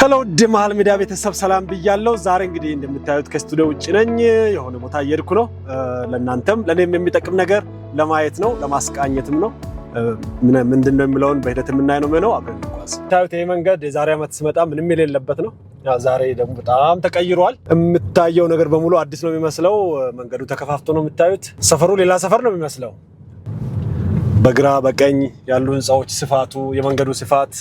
ሄሎ ድማል ሚዲያ ቤተሰብ ሰላም ብያለሁ። ዛሬ እንግዲህ እንደምታዩት ከስቱዲዮ ውጭ ነኝ። የሆነ ቦታ እየሄድኩ ነው። ለእናንተም ለኔም የሚጠቅም ነገር ለማየት ነው፣ ለማስቃኘትም ነው። ምንድነው የሚለውን በሂደት የምናየው ነው። አብረን እንጓዝ። ታዩት ይሄ መንገድ የዛሬ ዓመት ስመጣ ምንም የሌለበት ነው። ያው ዛሬ ደግሞ በጣም ተቀይሯል። የምታየው ነገር በሙሉ አዲስ ነው የሚመስለው። መንገዱ ተከፋፍቶ ነው የምታዩት። ሰፈሩ ሌላ ሰፈር ነው የሚመስለው። በግራ በቀኝ ያሉ ህንጻዎች ስፋቱ፣ የመንገዱ ስፋት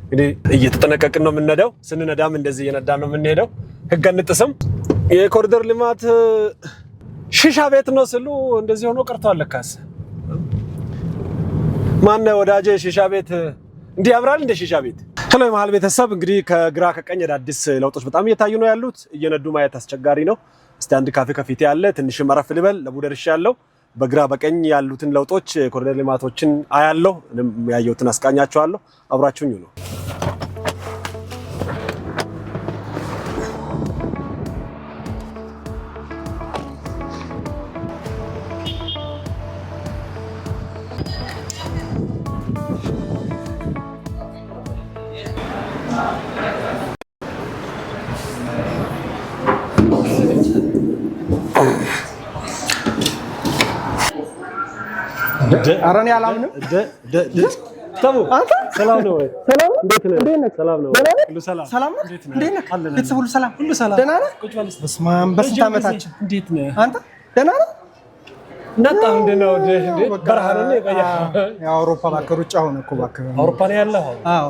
እንግዲህ እየተጠነቀቅን ነው የምንነዳው። ስንነዳም እንደዚህ እየነዳን ነው የምንሄደው። ህግ አንጥስም። የኮሪደር ልማት ሺሻ ቤት ነው ስሉ እንደዚህ ሆኖ ቀርቷል። ለካስ ማን ወዳጄ ሺሻ ቤት እንዲህ ያምራል እንደ ሺሻ ቤት። ሄሎ የመሃል ቤተሰብ እንግዲህ ከግራ ከቀኝ አዳዲስ ለውጦች በጣም እየታዩ ነው ያሉት። እየነዱ ማየት አስቸጋሪ ነው። እስቲ አንድ ካፌ ከፊቴ ያለ ትንሽ መረፍ ልበል። ለቡደርሽ ያለው በግራ በቀኝ ያሉትን ለውጦች ኮሪደር ልማቶችን አያለሁ። ያየሁትን አስቃኛቸዋለሁ። አብራችሁኝ ነው። አረኔ አላምንም። ተሙ ሰላም ነው ወይ? ሰላም እንዴት ነህ? ሰላም ነው። ሁሉ ሰላም ሰላም ነው። እንዴት ነህ? ቤተሰብ ሁሉ ሰላም? ሁሉ ሰላም። ደህና ነህ? በስመ አብ በስንት ዓመታችን። እንዴት ነህ? አንተ ደህና ነህ? ነጣ እንደው እንዴት በረሃ ነው የቆየህ? የአውሮፓ ባከሩ ሩጫ ሆነ እኮ ባከሩ። አውሮፓ ነው ያለው? አዎ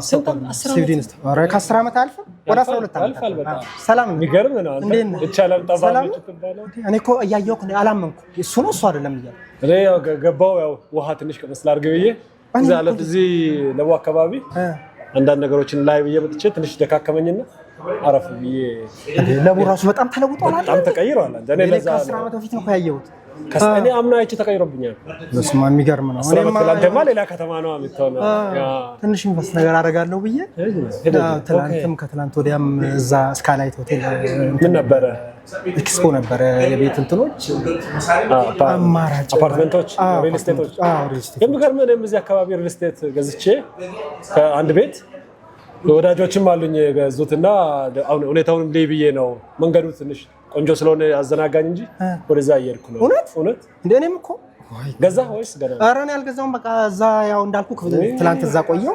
ስዊድን ውስጥ። ኧረ ከ10 ዓመት አልፈ ወደ 12 ዓመት አልፏል። በጣም ሰላም ነው። የሚገርም ነው። አንተ እቻለም ጠባለች ትባለው። እኔ እኮ እያየሁ እኮ አላመንኩ። እሱ ነው እሱ አይደለም እያለ እኔ ያው ገባው ያው ውሃ ትንሽ ከመስላ አድርገ ብዬ እዛ አለት እዚህ ለቡ አካባቢ አንዳንድ ነገሮችን ላይ ብዬ መጥቼ ትንሽ ደካከመኝና አረፍ ብዬ ለቡ ራሱ በጣም ተለውጧል። በጣም ተቀይሯል። አንተ እኔ ለዛ 10 ዓመት በፊት ነው ያየሁት። ከሰኔ አምና አይቼ ተቀይሮብኛል። በስመ አብ የሚገርም ነው። እኔማ ለአንተማ ሌላ ከተማ ነው የምትሆነው። ትንሽ ኢንቨስት ነገር አደርጋለሁ ብዬ ትናንትም ከትናንት ወዲያም እዛ ስካይላይት ሆቴል ምን ነበረ ኤክስፖ ነበረ። የቤት እንትኖች አማራጭ አፓርትመንቶች፣ ሪል ስቴቶች። የሚገርም ነው። እዚህ አካባቢ ሪል ስቴት ገዝቼ ከአንድ ቤት ወዳጆችም አሉኝ ገዙትና አሁን ሁኔታውን እንዴ ብዬ ነው መንገዱ ትንሽ ቆንጆ ስለሆነ አዘናጋኝ እንጂ ወደዛ እየሄድኩ ነው። እውነት እንደኔም እኮ ገዛ ወይስ ገና? ኧረ እኔ አልገዛውም። በቃ እዛ ያው እንዳልኩ ትናንት እዛ ቆየሁ።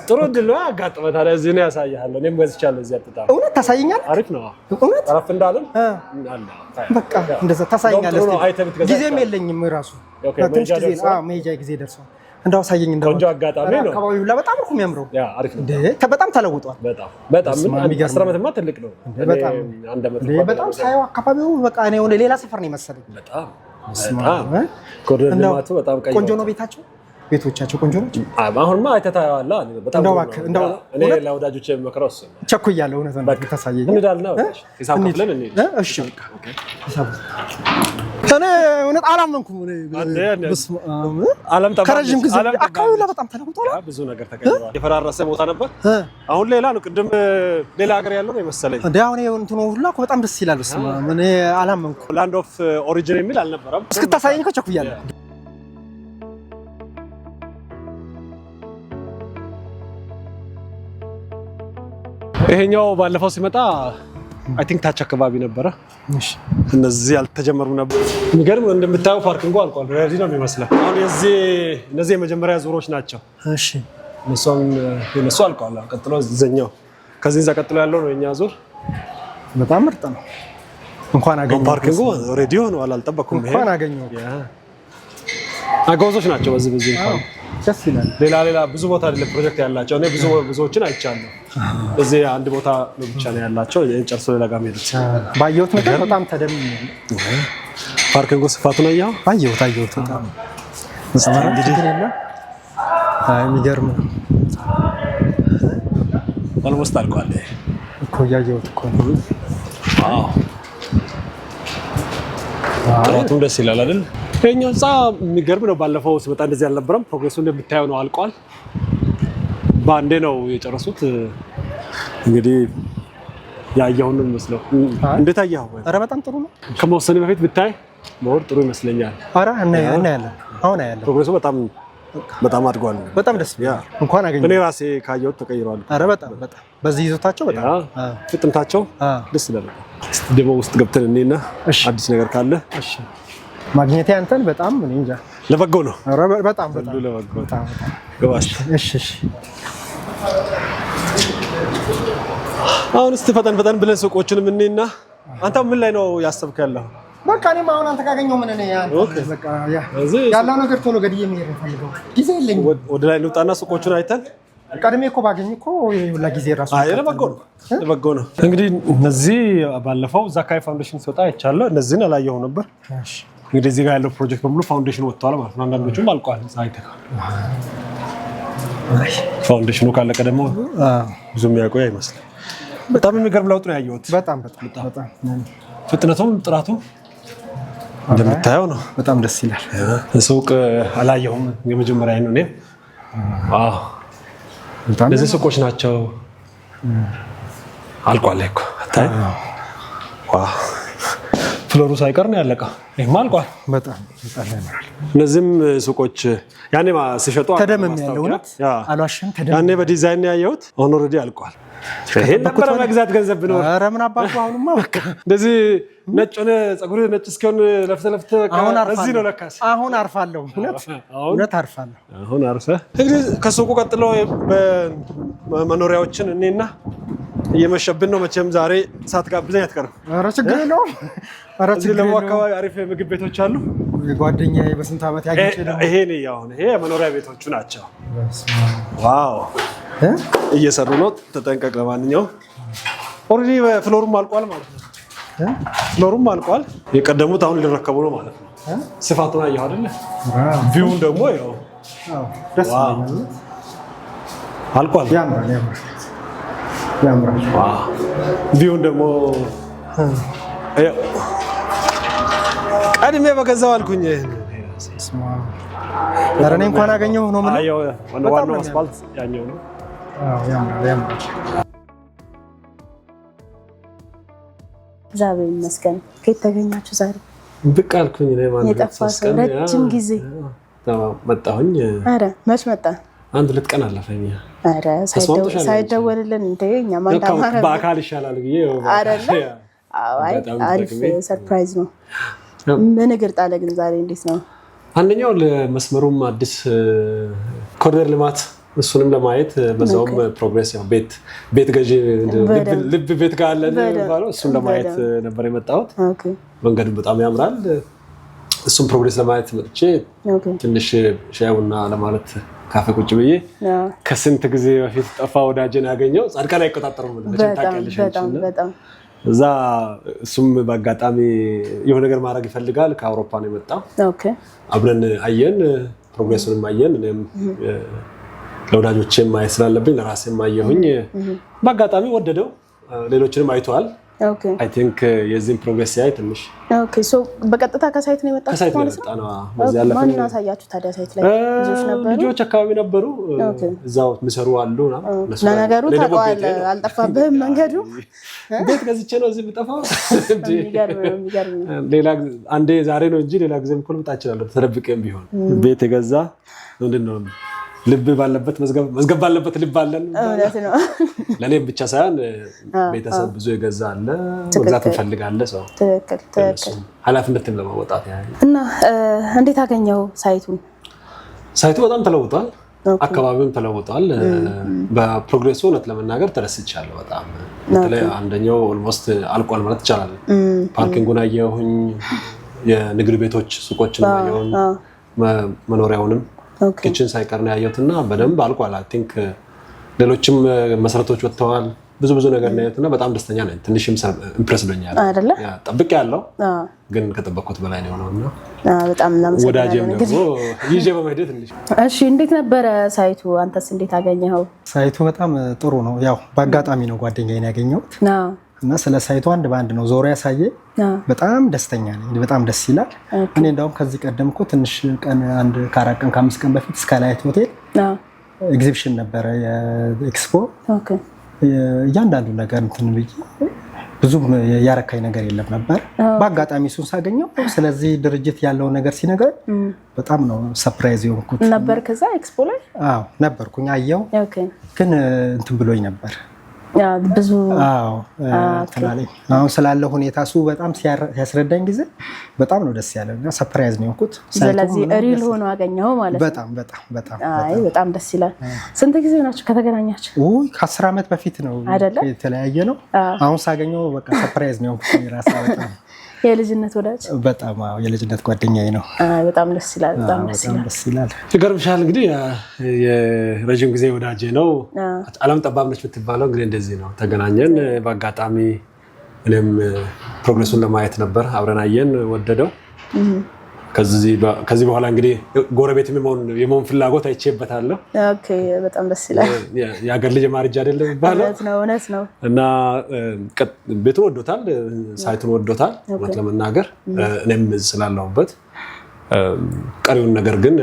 ጥሩ ድል ነው አጋጥመታል። እዚህ ነው ያሳያለሁ። እኔም ገዝቻለሁ። እዚህ አጥታ እውነት ታሳየኛል። አሪፍ ነው። እውነት አረፍ እንዳለም አለ። በቃ እንደዛ ታሳየኛለህ። ጊዜም የለኝም ራሱ ትንሽ ጊዜ ሜጃ ጊዜ ደርሷል። እንዳው ሳየኝ እንዳው ቆንጆ አጋጣሚ ነው። አካባቢው ላይ በጣም ነው የሚያምረው። ያ አሪፍ ነው። በጣም ተለውጧል። በጣም 10 ዓመትማ ትልቅ ነው። በጣም አንድ ዓመት በጣም ሳይው አካባቢው በቃ እኔ ወደ ሌላ ሰፈር ነው የመሰለኝ። በጣም ኮሪደር ልማቱ በጣም ቀይ ቆንጆ ነው። ቤቶቻቸው ቆንጆ ናቸው። አሁንማ አይተታዋላ በጣም እንደው እኔ ለወዳጆቼ መከራው እሱ ቸኩያለሁ። እውነት ነው። ታሳየኝ እንዳልና ሂሳብ ከፍለን እንሂድ። እሺ በቃ ሂሳብ እኔ እውነት አላመንኩም። ከረጅም ጊዜ አካባቢው ላይ በጣም ተለውጧል። ብዙ ነገር ተቀይሯል። የፈራረሰ ቦታ ነበር፣ አሁን ሌላ ነው። ቅድም ሌላ ሀገር ያለው ነው የመሰለኝ። እንደ አሁን እንትኑ ሁላ እኮ በጣም ደስ ይላል። እኔ አላመንኩም። ላንድ ኦፍ ኦሪጂን የሚል አልነበረም። እስክታሳየኝ እኮ ቸኩያለሁ። ይሄኛው ባለፈው ሲመጣ አይ ቲንክ ታች አካባቢ ነበረ። እሺ እነዚህ ያልተጀመሩ ነበር። የሚገርም እንደምታየው ፓርኪንጉ አልቋል። ሬዲ ነው የሚመስለው። አሁን እነዚህ የመጀመሪያ ዙሮች ናቸው። እሺ እነሱ አልቋል። ቀጥሎ እዚህኛው ከዚህ ቀጥሎ ያለው ነው የኛ ዙር። በጣም ምርጥ ነው። እንኳን አገኘሁ። ፓርኪንጉ ሬዲ ሆኗል። አልጠበኩም። ይሄ እንኳን አገኘሁ። አጋውዞች ናቸው። በዚህ እንኳን ደስ ይላል። ሌላ ብዙ ቦታ አይደለም ፕሮጀክት ያላቸው። እኔ ብዙዎችን አይቻለሁ። እዚህ አንድ ቦታ ነው ብቻ ነው ያላቸው። ጨርሶ ሌላ ጋር ሄዱት። ባየሁት ነገር በጣም ተደምሜ ፓርኪንጉ ስፋቱን አየኸው? አየሁት። በጣም እንግዲህ የሚገርም ነው። ኦልሞስት አልቋል እኮ እያየሁት እኮ። አዎ ጥራቱም ደስ ይላል አይደል? ይሄኛው ህንፃ የሚገርም ነው። ባለፈው ሲመጣ እንደዚህ አልነበረም። ፕሮግሬሱ እንደምታየው ነው። አልቋል። በአንዴ ነው የጨረሱት። እንግዲህ ያየውን ነው የሚመስለው። እንዴት አየኸው? ኧረ በጣም ጥሩ ነው። ከመወሰኑ በፊት ብታይ መወር ጥሩ ይመስለኛል። ኧረ እናያለን። አሁን አያለን። ፕሮግሬሱ በጣም በጣም አድጓል። በጣም ደስ ይላል። እንኳን አገኘሁ። እኔ ራሴ ካየሁት ተቀይሯል። ኧረ በጣም በዚህ ይዞታቸው በጣም ፍጥነታቸው ደስ ይላል። እስቲ ደግሞ ውስጥ ገብተን እኔና አዲስ ነገር ካለ እሺ ማግኘቴ አንተን በጣም እኔ እንጃ ለበጎ ነው። ኧረ በጣም ለበጎ በጣም ገባሽ? እሺ አሁን እስቲ ፈጠን ብለን ሱቆችን እኔና አንተ ምን ላይ ነው ያሰብከው ያለው? በቃ እኔም አሁን አንተ ካገኘው ምን እኔ በቃ ያለው ነገር ቶሎ ገድዬ መሄድ ፈልገው ጊዜ የለኝም። ወደ ላይ እንውጣና ሱቆቹን አይተን ቀድሜ እኮ ባገኝ እኮ ሁላ ጊዜ ራሱ ለበጎ ነው። እንግዲህ እነዚህ ባለፈው እዛ አካባቢ ፋውንዴሽን ሲወጣ አይቻለሁ። እነዚህን አላየሁም ነበር። እንግዲህ እዚህ ጋር ያለው ፕሮጀክት በሙሉ ፋውንዴሽን ወጥቷል ማለት ነው። አንዳንዶቹም አልቋል። ፋውንዴሽኑ ካለቀ ደግሞ ብዙ የሚያቆይ አይመስልም። በጣም የሚገርም ለውጥ ነው ያየሁት። በጣም ፍጥነቱም ጥራቱም እንደምታየው ነው። በጣም ደስ ይላል። ሱቅ አላየሁም፣ የመጀመሪያ ነው እኔ። አዎ እነዚህ ሱቆች ናቸው። አልቋል እኮ አታይ። ዋው ፍሎሩ ሳይቀር ነው ያለቀው። ይሄማ አልቋል። በጣም ያምራል። እነዚህም ሱቆች ያኔ ሲሸጡ ተደመም ያለው ነው አልዋሽም። ያኔ በዲዛይን ያየሁት አሁን ኦልሬዲ አልቋል። ይሄን ነበር መግዛት ገንዘብ ነው። ኧረ ምን አባቱ አሁንማ በቃ እንደዚህ ነጭ ሆነ ፀጉር ነጭ እስኪሆን ለፍተ እዚህ ነው ለካስ። አሁን አርፋለሁ። እውነት አርፋለሁ። አሁን አርፈህ እንግዲህ ከሱቁ ቀጥሎ መኖሪያዎችን እኔና እየመሸብን ነው። መቼም ዛሬ ሳትጋብዘኝ አትቀርም። ኧረ ችግር የለውም። ኧረ ችግር የለውም። አካባቢ አሪፍ ምግብ ቤቶች አሉ። ጓደኛዬ በስንት ዓመት ያገኘች ደግሞ ይሄ መኖሪያ ቤቶቹ ናቸው። ዋው እየሰሩ ነው። ተጠንቀቅ። ለማንኛውም ኦልሬዲ ፍሎሩም አልቋል ማለት ነው። ፍሎሩም አልቋል። የቀደሙት አሁን ሊረከቡ ነው ማለት ነው። ስፋቱን አየሁ አይደለ? ቪውን ደግሞ ያው ደስ ይላል። አልቋል። ያምራል። ቪውን ደግሞ ቀድሜ በገዛው አልኩኝ። ኧረ እኔ እንኳን አገኘሁ ነው ማለት ዋናው አስፋልት ያኛው ነው። ያምራል። እግዚአብሔር ይመስገን። ከየት ተገኛችሁ ዛሬ? ብቅ አልኩኝ። የጠፋ ሰው ረጅም ጊዜ መጣሁኝ። ኧረ መች መጣ? 1-2 ቀን አለፈኝ። ኧረ ሳይደወልልን እንደ እኛ ማንዳማረ በአካል ይሻላል ብዬ አይደለ? አሪፍ ሰርፕራይዝ ነው። ምን እግር ጣለ ግን ዛሬ እንዴት ነው? አንደኛው ለመስመሩም አዲስ ኮሪደር ልማት እሱንም ለማየት በዛውም ፕሮግሬስ ያው ቤት ገዢ ልብ ቤት ጋር አለን ባለው እሱን ለማየት ነበር የመጣሁት። መንገዱ በጣም ያምራል። እሱም ፕሮግሬስ ለማየት መጥቼ ትንሽ ሻይ ቡና ለማለት ካፌ ቁጭ ብዬ ከስንት ጊዜ በፊት ጠፋ ወዳጄን ያገኘው ጻድቃን አይቆጣጠሩም በጣም እዛ እሱም በአጋጣሚ የሆነ ነገር ማድረግ ይፈልጋል። ከአውሮፓ ነው የመጣው። አብረን አየን፣ ፕሮግሬሱንም አየን። እኔም ለወዳጆቼም ማየት ስላለብኝ ለራሴም አየሁኝ። በአጋጣሚ ወደደው። ሌሎችንም አይተዋል። አይ ቲንክ የዚህም ፕሮግሬስ ያይ ትንሽ በቀጥታ ከሳይት ነው የመጣው ማለት ነው። ማን አሳያችሁ ታዲያ? ሳይት ላይ ልጆች አካባቢ ነበሩ፣ እዛው የሚሰሩ አሉ። ለነገሩ ታውቀዋለህ፣ አልጠፋብህም መንገዱ። ቤት ገዝቼ ነው እዚህ የምጠፋው። ሌላ አንዴ ዛሬ ነው እንጂ ሌላ ጊዜ እኮ ልመጣ እችላለሁ ተደብቄም ቢሆን። ቤት የገዛ ምንድን ነው ልብ ባለበት መዝገብ ባለበት ልብ አለን። ለእኔም ብቻ ሳይሆን ቤተሰብ ብዙ የገዛ አለ፣ መግዛት እንፈልጋለን። ሰው ኃላፊነትን ለማወጣት ያህል እና እንዴት አገኘው ሳይቱን? ሳይቱ በጣም ተለውጧል። አካባቢውን ተለውጧል። በፕሮግሬሱ እውነት ለመናገር ተደስቻለሁ በጣም። በተለይ አንደኛው ኦልሞስት አልቋል ማለት ይቻላል። ፓርኪንጉን አየሁኝ፣ የንግድ ቤቶች ሱቆችን አየሁኝ፣ መኖሪያውንም ኪችን ሳይቀር ነው ያየሁትና በደንብ አልቋል። አይ ቲንክ ሌሎችም መሰረቶች ወጥተዋል። ብዙ ነገር ነው ያየሁትና በጣም ደስተኛ ነኝ። ትንሽም ኢምፕረስ ብሎኛል አይደለ? ጠብቄ ያለው ግን ከጠበቅኩት በላይ ነው የሆነውና በጣም እናመሰግናለን። ወዳጄም ደግሞ ይዤ በመሄድ ትንሽ እሺ። እንዴት ነበረ ሳይቱ? አንተስ እንዴት አገኘኸው? ሳይቱ በጣም ጥሩ ነው። ያው በአጋጣሚ ነው ጓደኛዬን ያገኘሁት እና ስለ ሳይቱ አንድ በአንድ ነው ዞሮ ያሳየ። በጣም ደስተኛ ነኝ። በጣም ደስ ይላል። እኔ እንደውም ከዚህ ቀደም እኮ ትንሽ ቀን ከ4 ቀን ከ5 ቀን በፊት ስካይላይት ሆቴል ኤግዚቢሽን ነበረ፣ የኤክስፖ። እያንዳንዱ ነገር እንትን ብዬ ብዙም ያረካኝ ነገር የለም ነበር። በአጋጣሚ እሱን ሳገኘው ስለዚህ ድርጅት ያለው ነገር ሲነገር በጣም ነው ሰርፕራይዝ የሆንኩት ነበር። ከዛ ኤክስፖ ላይ ነበርኩኝ አየው፣ ግን እንትን ብሎኝ ነበር ብዙ ተላልኝ አሁን ስላለው ሁኔታ እሱ በጣም ሲያስረዳኝ ጊዜ በጣም ነው ደስ ያለኝ እና ሰርፕራይዝ ነው የሆንኩት። ስለዚህ ሪል ሆኖ አገኘው ማለት ነው። በጣም ደስ ይላል። ስንት ጊዜ ሆናችሁ ከተገናኛችሁ? ከ10 ዓመት በፊት ነው የተለያየ ነው። አሁን ሳገኘው በቃ ሰርፕራይዝ ነው የሆንኩት ራሴ። በጣም የልጅነት ወዳጅ በጣም የልጅነት ጓደኛዬ ነው። በጣም ደስ ይላል። በጣም ደስ ይላል። ይገርምሻል እንግዲህ የረጅም ጊዜ ወዳጄ ነው። ዓለም ጠባብ ነች የምትባለው እንግዲህ እንደዚህ ነው። ተገናኘን በአጋጣሚ። እኔም ፕሮግሬሱን ለማየት ነበር፣ አብረን አየን፣ ወደደው። ከዚህ በኋላ እንግዲህ ጎረቤት የመሆን ፍላጎት አይቼበታለሁ። ኦኬ በጣም ደስ ይላል። የሀገር ልጅ ማርጃ አይደለም ይባላል። እውነት ነው። እና ቤቱን ወዶታል፣ ሳይቱን ወዶታል እውነት ለመናገር እኔም ስላለሁበት። ቀሪውን ነገር ግን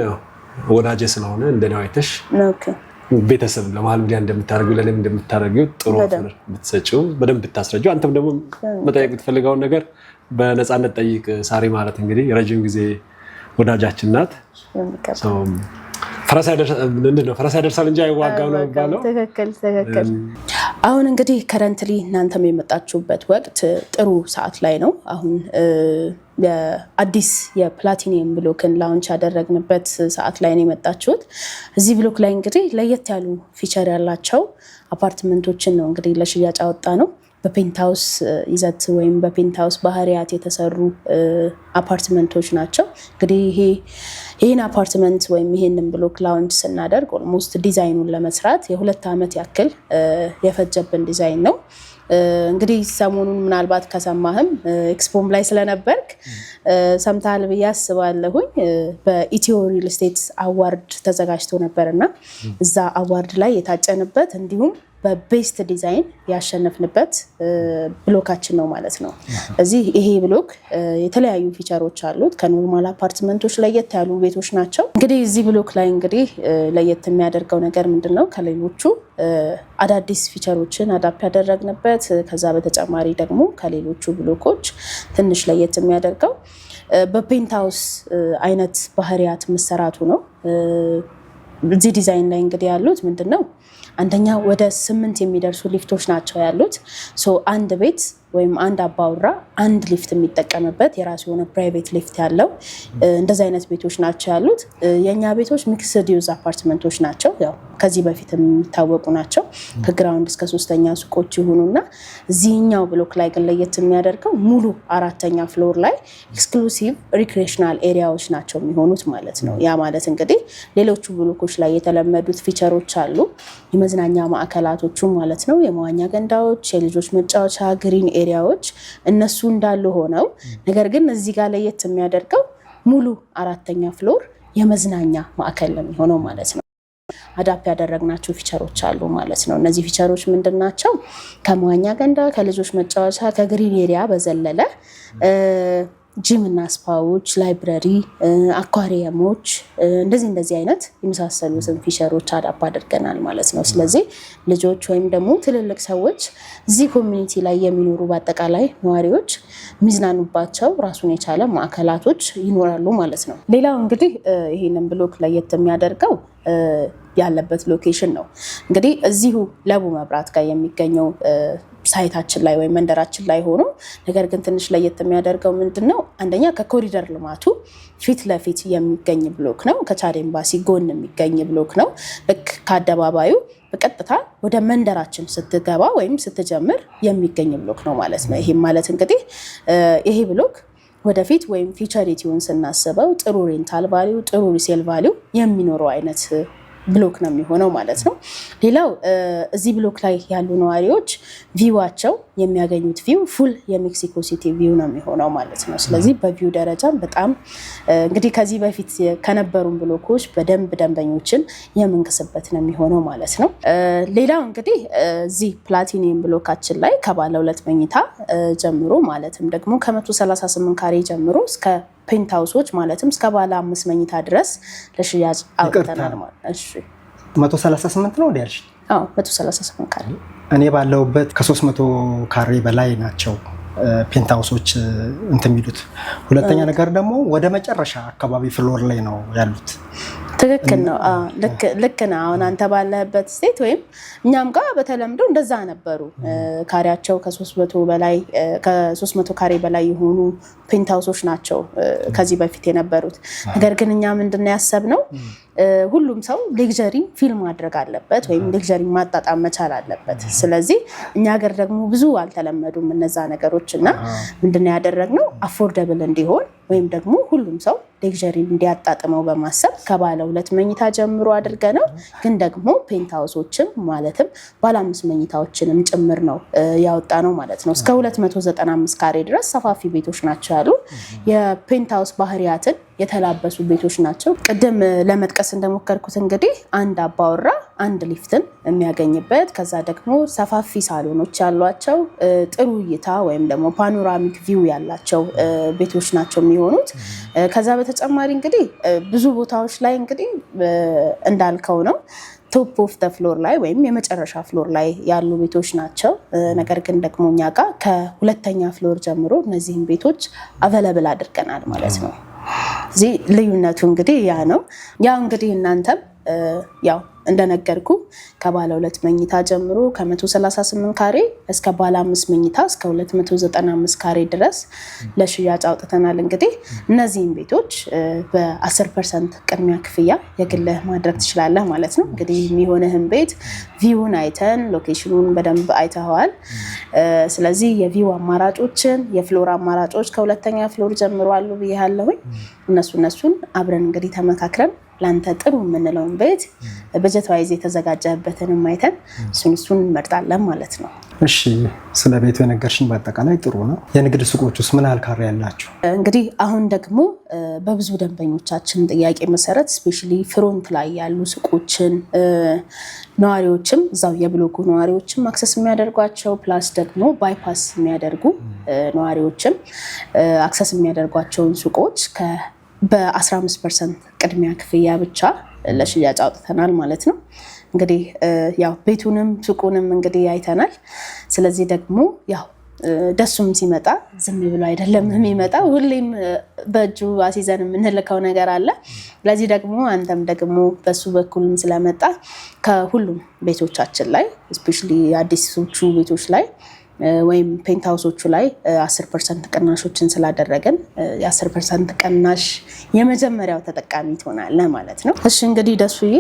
ወዳጄ ስለሆነ እንደኔው አይተሽ ቤተሰብ ለመሀል ሚዲያ እንደምታደርጊው ለእኔም እንደምታደርጊው ጥሩ ብትሰጪው በደንብ ብታስረጂው፣ አንተም ደግሞ መጠየቅ የምትፈልገውን ነገር በነፃነት ጠይቅ። ሳሪ ማለት እንግዲህ ረጅም ጊዜ ወዳጃችን ናት። ፈረስ ያደርሳል እንጂ አይዋጋም ነው የሚባለው። ትክክል። አሁን እንግዲህ ከረንትሊ እናንተም የመጣችሁበት ወቅት ጥሩ ሰዓት ላይ ነው። አሁን አዲስ የፕላቲኒየም ብሎክን ላውንች ያደረግንበት ሰዓት ላይ ነው የመጣችሁት። እዚህ ብሎክ ላይ እንግዲህ ለየት ያሉ ፊቸር ያላቸው አፓርትመንቶችን ነው እንግዲህ ለሽያጭ አወጣ ነው። በፔንታውስ ይዘት ወይም በፔንታውስ ባህሪያት የተሰሩ አፓርትመንቶች ናቸው። እንግዲህ ይህን አፓርትመንት ወይም ይህንን ብሎክ ላውንች ስናደርግ ኦልሞስት ዲዛይኑን ለመስራት የ2 ዓመት ያክል የፈጀብን ዲዛይን ነው። እንግዲህ ሰሞኑን ምናልባት ከሰማህም ኤክስፖም ላይ ስለነበርክ ሰምተሃል ብዬ አስባለሁኝ። በኢትዮ ሪል ስቴት አዋርድ ተዘጋጅቶ ነበርና እዛ አዋርድ ላይ የታጨንበት እንዲሁም በቤስት ዲዛይን ያሸነፍንበት ብሎካችን ነው ማለት ነው። እዚህ ይሄ ብሎክ የተለያዩ ፊቸሮች አሉት። ከኖርማል አፓርትመንቶች ለየት ያሉ ቤቶች ናቸው። እንግዲህ እዚህ ብሎክ ላይ እንግዲህ ለየት የሚያደርገው ነገር ምንድነው? ከሌሎቹ አዳዲስ ፊቸሮችን አዳፕ ያደረግንበት፣ ከዛ በተጨማሪ ደግሞ ከሌሎቹ ብሎኮች ትንሽ ለየት የሚያደርገው በፔንታውስ አይነት ባህሪያት መሰራቱ ነው። እዚህ ዲዛይን ላይ እንግዲህ ያሉት ምንድነው? አንደኛ ወደ 8 የሚደርሱ ሊፍቶች ናቸው ያሉት። አንድ ቤት ወይም አንድ አባውራ አንድ ሊፍት የሚጠቀምበት የራሱ የሆነ ፕራይቬት ሊፍት ያለው እንደዚህ አይነት ቤቶች ናቸው ያሉት። የኛ ቤቶች ሚክስድ ዩዝ አፓርትመንቶች ናቸው። ያው ከዚህ በፊት የሚታወቁ ናቸው። ከግራውንድ እስከ 3ኛ ሱቆች ይሁኑና እዚህኛው ብሎክ ላይ ግን ለየት የሚያደርገው ሙሉ 4ኛ ፍሎር ላይ ኤክስክሉሲቭ ሪክሬሽናል ኤሪያዎች ናቸው የሚሆኑት ማለት ነው። ያ ማለት እንግዲህ ሌሎቹ ብሎኮች ላይ የተለመዱት ፊቸሮች አሉ። የመዝናኛ ማዕከላቶቹ ማለት ነው፣ የመዋኛ ገንዳዎች፣ የልጆች መጫወቻ፣ ግሪን ኤሪያዎች እነሱ እንዳሉ ሆነው ነገር ግን እዚህ ጋር ለየት የሚያደርገው ሙሉ 4ኛ ፍሎር የመዝናኛ ማዕከል የሚሆነው ማለት ነው። አዳፕ ያደረግናቸው ፊቸሮች አሉ ማለት ነው። እነዚህ ፊቸሮች ምንድናቸው? ከመዋኛ ገንዳ፣ ከልጆች መጫወቻ፣ ከግሪን ኤሪያ በዘለለ ጂም እና ስፓዎች፣ ላይብረሪ፣ አኳሪየሞች እንደዚህ አይነት የመሳሰሉትን ፊቸሮች አዳፕ አድርገናል ማለት ነው። ስለዚህ ልጆች ወይም ደግሞ ትልልቅ ሰዎች እዚህ ኮሚኒቲ ላይ የሚኖሩ በአጠቃላይ ነዋሪዎች የሚዝናኑባቸው ራሱን የቻለ ማዕከላቶች ይኖራሉ ማለት ነው። ሌላው እንግዲህ ይሄንን ብሎክ ለየት የሚያደርገው ያለበት ሎኬሽን ነው። እንግዲህ እዚሁ ለቡ መብራት ጋር የሚገኘው ሳይታችን ላይ ወይም መንደራችን ላይ ሆኖ ነገር ግን ትንሽ ለየት የሚያደርገው ምንድነው? አንደኛ ከኮሪደር ልማቱ ፊት ለፊት የሚገኝ ብሎክ ነው። ከቻድ ኤምባሲ ጎን የሚገኝ ብሎክ ነው። ልክ ከአደባባዩ በቀጥታ ወደ መንደራችን ስትገባ ወይም ስትጀምር የሚገኝ ብሎክ ነው ማለት ነው። ይሄም ማለት እንግዲህ ይሄ ብሎክ ወደፊት ወይም ፊቸሪቲውን ስናስበው ጥሩ ሬንታል ቫሊዩ፣ ጥሩ ሪሴል ቫሊዩ የሚኖረው አይነት ብሎክ ነው የሚሆነው ማለት ነው። ሌላው እዚህ ብሎክ ላይ ያሉ ነዋሪዎች ቪዋቸው የሚያገኙት ቪው ፉል የሜክሲኮ ሲቲ ቪው ነው የሚሆነው ማለት ነው። ስለዚህ በቪው ደረጃም በጣም እንግዲህ ከዚህ በፊት ከነበሩን ብሎኮች በደንብ ደንበኞችን የምንክስበት ነው የሚሆነው ማለት ነው። ሌላው እንግዲህ እዚህ ፕላቲኒየም ብሎካችን ላይ ከባለ 2 መኝታ ጀምሮ ማለትም ደግሞ ከ138 ካሬ ጀምሮ እስከ ፔንታውሶች ማለትም እስከ ባለ 5 መኝታ ድረስ ለሽያጭ አውጥተናል ማለት ነው። እሺ 138 ነው ያልሽ? አዎ 138 ካሬ። እኔ ባለውበት ከ300 ካሬ በላይ ናቸው ፔንታውሶች እንትን የሚሉት። ሁለተኛ ነገር ደግሞ ወደ መጨረሻ አካባቢ ፍሎር ላይ ነው ያሉት። ትክክል ነው። ልክ ነው። አሁን አንተ ባለህበት ስቴት ወይም እኛም ጋር በተለምዶ እንደዛ ነበሩ። ካሬያቸው ከ300 ካሬ በላይ የሆኑ ፔንታውሶች ናቸው ከዚህ በፊት የነበሩት። ነገር ግን እኛ ምንድነው ያሰብነው ሁሉም ሰው ሌክዠሪ ፊልም ማድረግ አለበት ወይም ሌክዠሪ ማጣጣም መቻል አለበት። ስለዚህ እኛ ሀገር ደግሞ ብዙ አልተለመዱም እነዛ ነገሮች እና ምንድነው ያደረግነው አፎርደብል እንዲሆን ወይም ደግሞ ሁሉም ሰው ሌክዠሪ እንዲያጣጥመው በማሰብ ከባለ 2 መኝታ ጀምሮ አድርገነው ግን ደግሞ ፔንታውሶችም ማለትም ባለ 5 መኝታዎችንም ጭምር ነው ያወጣነው ማለት ነው። እስከ 295 ካሬ ድረስ ሰፋፊ ቤቶች ናቸው ያሉ የፔንታውስ ባህሪያትን የተላበሱ ቤቶች ናቸው። ቅድም ለመጥቀስ እንደሞከርኩት እንግዲህ አንድ አባወራ አንድ ሊፍትን የሚያገኝበት ከዛ ደግሞ ሰፋፊ ሳሎኖች ያሏቸው ጥሩ እይታ ወይም ደግሞ ፓኖራሚክ ቪው ያላቸው ቤቶች ናቸው የሚሆኑት። ከዛ በተጨማሪ እንግዲህ ብዙ ቦታዎች ላይ እንግዲህ እንዳልከው ነው ቶፕ ኦፍ ደ ፍሎር ላይ ወይም የመጨረሻ ፍሎር ላይ ያሉ ቤቶች ናቸው። ነገር ግን ደግሞ እኛ ጋር ከሁለተኛ ፍሎር ጀምሮ እነዚህን ቤቶች አቬለብል አድርገናል ማለት ነው። እዚህ ልዩነቱ እንግዲህ ያ ነው። ያው እንግዲህ እናንተም ያው እንደነገርኩ ከባለ 2 መኝታ ጀምሮ ከ138 ካሬ እስከ ባለ 5 መኝታ እስከ 295 ካሬ ድረስ ለሽያጭ አውጥተናል። እንግዲህ እነዚህን ቤቶች በ10% ቅድሚያ ክፍያ የግልህ ማድረግ ትችላለህ ማለት ነው። እንግዲህ የሚሆንህን ቤት ቪውን አይተን ሎኬሽኑን በደንብ አይተኸዋል። ስለዚህ የቪው አማራጮችን የፍሎር አማራጮች ከሁለተኛ ፍሎር ጀምሮ አሉ ብያለሁኝ። እነሱን አብረን እንግዲህ ተመካክረን ላንተ ጥሩ የምንለውን ቤት በጀት ዋይዝ የተዘጋጀበትንም አይተን እሱን እንመርጣለን ማለት ነው። እሺ፣ ስለ ቤቱ የነገርሽን በአጠቃላይ ጥሩ ነው። የንግድ ሱቆች ውስጥ ምን ያህል ካሬ ያላችሁ? እንግዲህ አሁን ደግሞ በብዙ ደንበኞቻችን ጥያቄ መሰረት ስፔሻሊ ፍሮንት ላይ ያሉ ሱቆችን ነዋሪዎችም እዛው የብሎኩ ነዋሪዎችም አክሰስ የሚያደርጓቸው ፕላስ ደግሞ ባይፓስ የሚያደርጉ ነዋሪዎችም አክሰስ የሚያደርጓቸውን ሱቆች በ15% ቅድሚያ ክፍያ ብቻ ለሽያጭ አውጥተናል ማለት ነው። እንግዲህ ያው ቤቱንም ሱቁንም እንግዲህ አይተናል። ስለዚህ ደግሞ ያው ደሱም ሲመጣ ዝም ብሎ አይደለም የሚመጣ፣ ሁሌም በእጁ አሲዘን የምንልከው ነገር አለ። ለዚህ ደግሞ አንተም ደግሞ በሱ በኩልም ስለመጣ ከሁሉም ቤቶቻችን ላይ ስፔሻሊ አዲሶቹ ቤቶች ላይ ወይም ፔንታውሶቹ ላይ 10% ቅናሾችን ስላደረገን የ10% ቅናሽ የመጀመሪያው ተጠቃሚ ትሆናለህ ማለት ነው። እሺ እንግዲህ ደሱዬ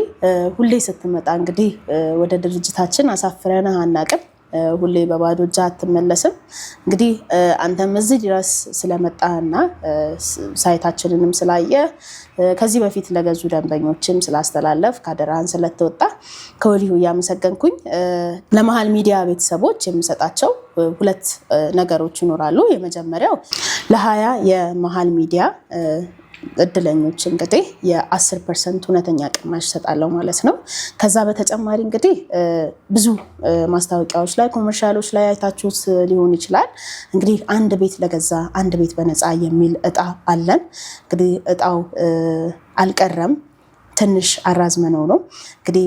ሁሌ ስትመጣ እንግዲህ ወደ ድርጅታችን አሳፍረንህ አናውቅም። ሁሌ በባዶ እጅ አትመለስም። እንግዲህ አንተም እዚህ ድረስ ስለመጣህና ሳይታችንንም ስላየ ከዚህ በፊት ለገዙ ደንበኞችም ስላስተላለፍ ካደራህን ስለተወጣ ከወዲሁ እያመሰገንኩኝ ለመሃል ሚዲያ ቤተሰቦች የምሰጣቸው 2 ነገሮች ይኖራሉ። የመጀመሪያው ለ20 የመሃል ሚዲያ እድለኞች እንግዲህ የ10% እውነተኛ ቅናሽ ሰጣለው ማለት ነው። ከዛ በተጨማሪ እንግዲህ ብዙ ማስታወቂያዎች ላይ ኮመርሻሎች ላይ አይታችሁት ሊሆን ይችላል። እንግዲህ አንድ ቤት ለገዛ አንድ ቤት በነፃ የሚል እጣ አለን። እንግዲህ እጣው አልቀረም፣ ትንሽ አራዝመነው ነው። እንግዲህ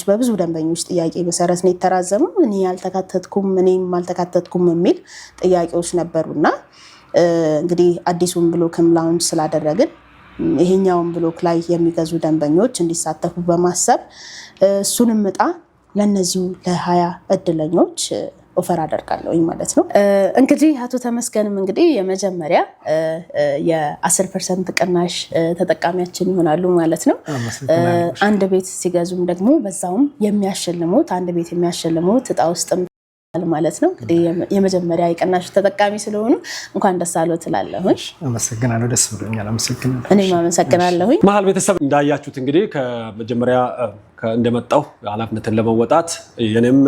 በብዙ ደንበኞች ጥያቄ መሰረት ነው የተራዘመው። እኔም አልተካተትኩም የሚል ጥያቄዎች ነበሩና እንግዲህ አዲሱን ብሎክም ላውንች ስላደረግን ይሄኛውን ብሎክ ላይ የሚገዙ ደንበኞች እንዲሳተፉ በማሰብ እሱንም እጣ ለነዚሁ ለ20 እድለኞች ኦፈር አደርጋለሁ ማለት ነው። እንግዲህ አቶ ተመስገንም እንግዲህ የመጀመሪያ የ10% ቅናሽ ተጠቃሚያችን ይሆናሉ ማለት ነው። አንድ ቤት ሲገዙም ደግሞ በዛውም አንድ ቤት የሚያሸልሙት እጣ ውስጥም ማለት ነው። እንግዲህ የመጀመሪያ የቅናሽ ተጠቃሚ ስለሆኑ እንኳን ደስ አለዎት እላለሁኝ። አመሰግናለሁ። ደስ ብሎኛል። አመሰግናለሁ። እኔም አመሰግናለሁኝ። መሃል ቤተሰብ እንዳያችሁት እንግዲህ ከመጀመሪያ እንደመጣው ኃላፊነትን ለመወጣት የኔም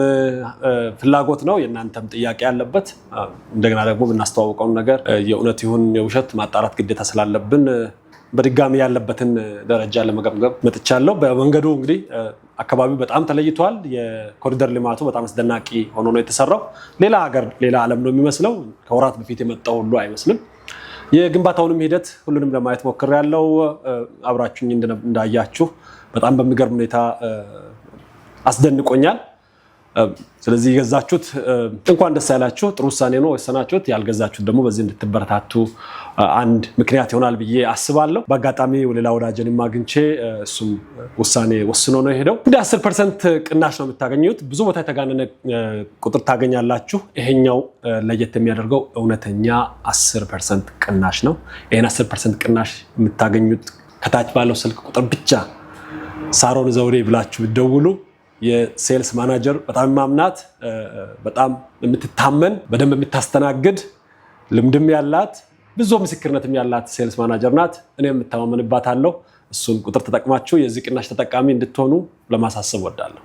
ፍላጎት ነው፣ የእናንተም ጥያቄ ያለበት እንደገና ደግሞ የምናስተዋውቀውን ነገር የእውነት ይሁን የውሸት ማጣራት ግዴታ ስላለብን በድጋሚ ያለበትን ደረጃ ለመገምገም መጥቻለሁ። በመንገዱ እንግዲህ አካባቢው በጣም ተለይቷል። የኮሪደር ልማቱ በጣም አስደናቂ ሆኖ ነው የተሰራው። ሌላ ሀገር ሌላ ዓለም ነው የሚመስለው። ከወራት በፊት የመጣው ሁሉ አይመስልም። የግንባታውንም ሂደት ሁሉንም ለማየት ሞክሬያለሁ። አብራችሁኝ እንዳያችሁ በጣም በሚገርም ሁኔታ አስደንቆኛል። ስለዚህ የገዛችሁት እንኳን ደስ ያላችሁ፣ ጥሩ ውሳኔ ነው ወሰናችሁት። ያልገዛችሁት ደግሞ በዚህ እንድትበረታቱ አንድ ምክንያት ይሆናል ብዬ አስባለሁ። በአጋጣሚ ሌላ ወዳጅንም አግኝቼ እሱም ውሳኔ ወስኖ ነው የሄደው። እንግዲህ 10% ቅናሽ ነው የምታገኙት። ብዙ ቦታ የተጋነነ ቁጥር ታገኛላችሁ። ይሄኛው ለየት የሚያደርገው እውነተኛ 10% ቅናሽ ነው። ይሄን 10% ቅናሽ የምታገኙት ከታች ባለው ስልክ ቁጥር ብቻ ሳሮን ዘውዴ ብላችሁ ብትደውሉ የሴልስ ማናጀር በጣም ማምናት፣ በጣም የምትታመን፣ በደንብ የምታስተናግድ፣ ልምድም ያላት ብዙ ምስክርነትም ያላት ሴልስ ማናጀር ናት። እኔም የምተማመንባታለሁ። እሱን ቁጥር ተጠቅማችሁ የዚህ ቅናሽ ተጠቃሚ እንድትሆኑ ለማሳሰብ ወዳለሁ።